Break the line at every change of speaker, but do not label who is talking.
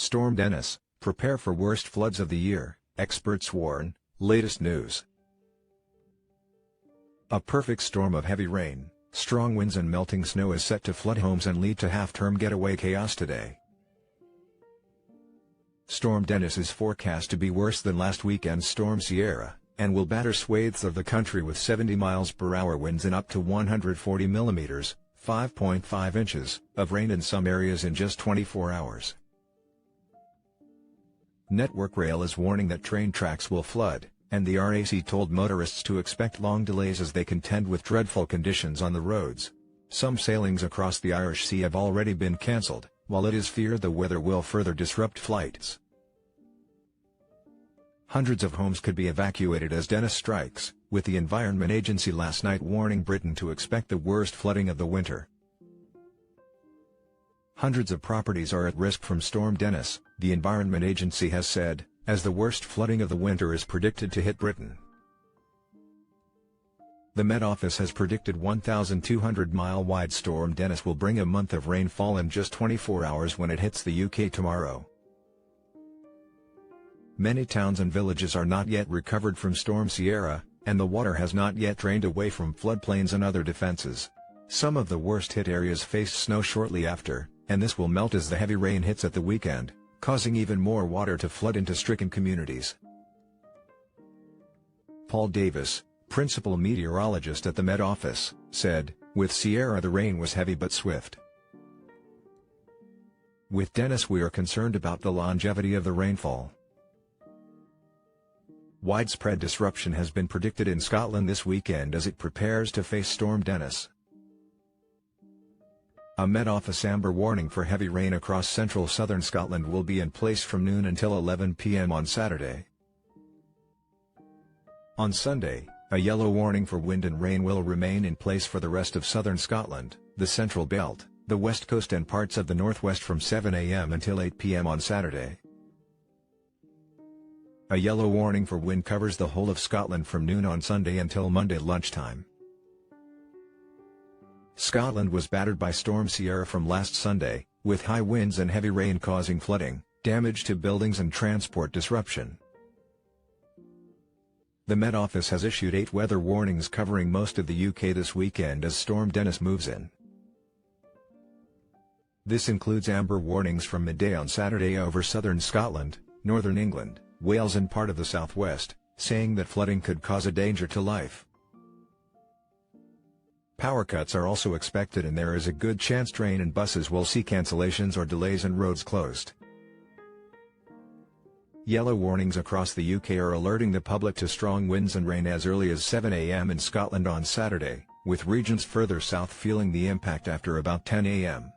Storm Dennis, prepare for worst floods of the year, experts warn. Latest news. A perfect storm of heavy rain, strong winds and melting snow is set to flood homes and lead to half-term getaway chaos today. Storm Dennis is forecast to be worse than last weekend's Storm Sierra, and will batter swathes of the country with 70 miles per hour winds and up to 140 millimeters, 5.5 inches, of rain in some areas in just 24 hours. Network Rail is warning that train tracks will flood, and the RAC told motorists to expect long delays as they contend with dreadful conditions on the roads. Some sailings across the Irish Sea have already been cancelled, while it is feared the weather will further disrupt flights. Hundreds of homes could be evacuated as Dennis strikes, with the Environment Agency last night warning Britain to expect the worst flooding of the winter. Hundreds of properties are at risk from Storm Dennis, the Environment Agency has said, as the worst flooding of the winter is predicted to hit Britain. The Met Office has predicted 1,200-mile-wide Storm Dennis will bring a month of rainfall in just 24 hours when it hits the UK tomorrow. Many towns and villages are not yet recovered from Storm Sierra, and the water has not yet drained away from floodplains and other defenses. Some of the worst-hit areas faced snow shortly after, and this will melt as the heavy rain hits at the weekend, causing even more water to flood into stricken communities. Paul Davis, principal meteorologist at the Met Office, said, "With Sierra the rain was heavy but swift. With Dennis we are concerned about the longevity of the rainfall." Widespread disruption has been predicted in Scotland this weekend as it prepares to face Storm Dennis. A Met Office amber warning for heavy rain across central southern Scotland will be in place from noon until 11 p.m. on Saturday. On Sunday, a yellow warning for wind and rain will remain in place for the rest of southern Scotland, the Central Belt, the West Coast and parts of the Northwest from 7 a.m. until 8 p.m. on Saturday. A yellow warning for wind covers the whole of Scotland from noon on Sunday until Monday lunchtime. Scotland was battered by Storm Sierra from last Sunday, with high winds and heavy rain causing flooding, damage to buildings and transport disruption. The Met Office has issued 8 weather warnings covering most of the UK this weekend as Storm Dennis moves in. This includes amber warnings from midday on Saturday over southern Scotland, northern England, Wales and part of the southwest, saying that flooding could cause a danger to life. Power cuts are also expected and there is a good chance train and buses will see cancellations or delays and roads closed. Yellow warnings across the UK are alerting the public to strong winds and rain as early as 7 a.m. in Scotland on Saturday, with regions further south feeling the impact after about 10 a.m.